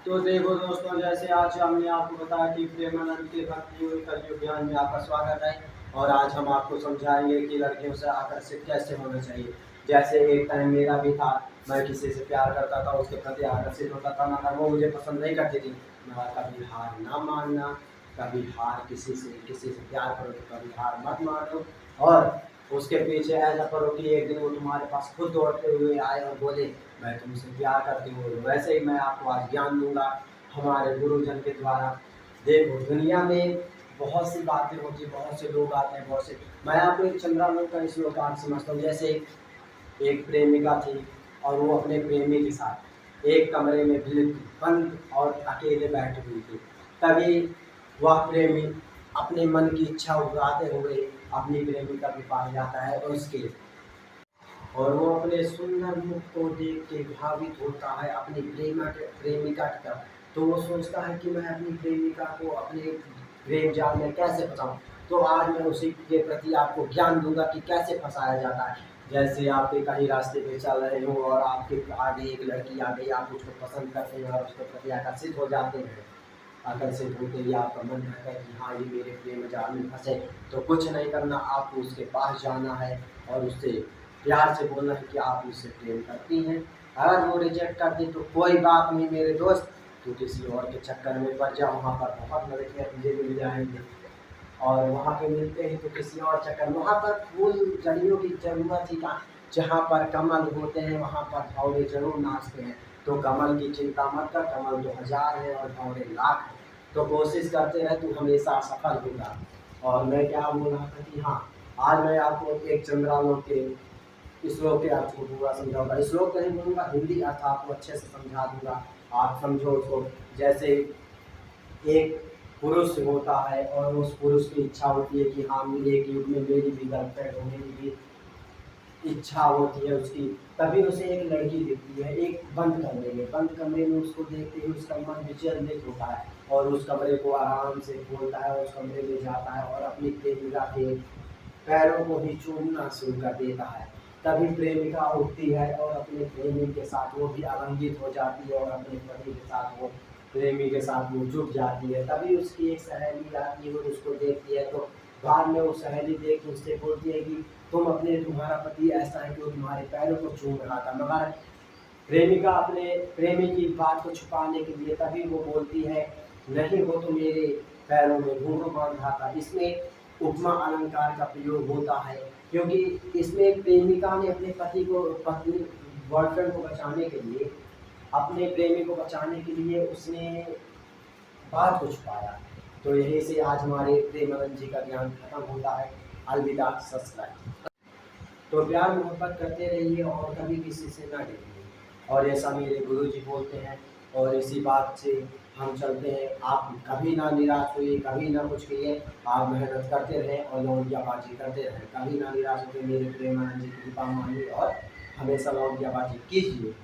तो देखो दोस्तों, जैसे आज हमने आपको बताया कि प्रेमानंद के भक्ति और कलयुग ज्ञान में आपका स्वागत है। और आज हम आपको समझाएंगे कि लड़कियों से आकर्षित कैसे होना चाहिए। जैसे एक टाइम मेरा भी था, मैं किसी से प्यार करता था, उसके प्रति आकर्षित होता था, मगर वो मुझे पसंद नहीं करती थी। मगर कभी हार ना मानना, कभी हार किसी से प्यार करो तो कभी हार मत मानो। और उसके पीछे ऐसा करो कि एक दिन वो तुम्हारे पास खुद दौड़ते हुए आए और बोले मैं तुमसे प्यार करती हूँ। वैसे ही मैं आपको आज ज्ञान दूंगा हमारे गुरुजन के द्वारा। देखो, दुनिया में बहुत सी बातें होती हैं, बहुत से लोग आते हैं, बहुत से। मैं आपको एक चंद्रालोक का श्लोक आप समझता हूँ। जैसे एक प्रेमिका थी और वो अपने प्रेमी के साथ एक कमरे में बंद और अकेले बैठी हुई थी। तभी वह प्रेमी अपने मन की इच्छा उगाते हुए अपनी प्रेमिका के पास जाता है और वो अपने सुंदर मुख को देख के भावित होता है अपनी प्रेमिका की तरफ। तो वो सोचता है कि मैं अपनी प्रेमिका को अपने प्रेम जाल में कैसे फंसाऊं। तो आज मैं उसी के प्रति आपको ज्ञान दूंगा कि कैसे फंसाया जाता है। जैसे आप कहीं रास्ते पे चल रहे हो और आपके आगे एक लड़की आ गई, आप उसको पसंद करते हैं और उसके प्रति आकर्षित हो जाते हैं। आकर्षित होते ही आपका मन रहता है कि हाँ, ये मेरे प्रेम जाल में फंसे। तो कुछ नहीं करना, आपको उसके पास जाना है और उससे प्यार से बोलना है कि आप उससे प्रेम करती हैं। अगर वो रिजेक्ट कर दे तो कोई बात नहीं मेरे दोस्त, तो किसी और के चक्कर में पड़ जाओ। वहाँ पर बहुत लड़कियाँ तुझे मिल जाएंगे और वहाँ पे मिलते हैं तो किसी और चक्कर में। वहाँ पर फूल जड़ियों की जरूरत ही कहाँ, जहाँ पर कमल होते हैं वहाँ पर भौरे जरूर नाचते हैं। तो कमल की चिंता मत कर, कमल तो 1000 है और भौरे लाख है। तो कोशिश करते रहे, तू हमेशा सफल होगा। और मैं क्या बोल रहा था कि हाँ, आज मैं आपको एक चंद्रालोक के श्लोक के अर्थ को पूरा समझाऊंगा। श्लोक नहीं बोलूँगा, हिंदी अर्थ आपको अच्छे से समझा दूंगा, आप समझो उसको। जैसे एक पुरुष होता है और उस पुरुष की इच्छा होती है कि हाँ, एक युग में मेरी भी गर्लफ्रेंड हो, मेरी भी इच्छा होती है उसकी। तभी उसे एक लड़की दिखती है एक बंद कमरे में उसको देखते ही उसका मन विचलित होता है और उस कमरे को आराम से खोलता है, उस कमरे में जाता है और अपनी प्रेमिका के पैरों को भी चूमना शुरू कर देता है। तभी प्रेमिका उठती है और अपने प्रेमी के साथ वो भी आनंदित हो जाती है और अपने पति के साथ वो प्रेमी के साथ वो जुट जाती है। तभी उसकी एक सहेली आती है और उसको देखती है। तो बाद में वो सहेली देख के उससे बोलती है कि तुम्हारा पति ऐसा है कि वो तुम्हारे पैरों को चूम रहा था। मगर प्रेमिका अपने प्रेमी की बात को छुपाने के लिए तभी वो बोलती है नहीं, वो तो मेरे पैरों में घुंघरू बांध रहा था। इसमें उपमा अलंकार का प्रयोग होता है क्योंकि इसमें प्रेमिका ने अपने पत्नी बॉयफ्रेंड को बचाने के लिए, अपने प्रेमी को बचाने के लिए उसने बात को छुपाया। तो यही से आज हमारे प्रेमानंद जी का ज्ञान खत्म होता है। अलविदा, सब्सक्राइब। तो प्यार मोहब्बत करते रहिए और कभी किसी से ना डरिए। और ऐसा मेरे गुरुजी बोलते हैं और इसी बात से हम चलते हैं। आप कभी ना निराश होइए, कभी ना कुछ कहिए, आप मेहनत करते रहें और लौंडियाबाजी करते रहें। कभी ना निराश होकर मेरे प्रेमानंद जी की कृपा मानिए और हमेशा लौंडियाबाजी कीजिए।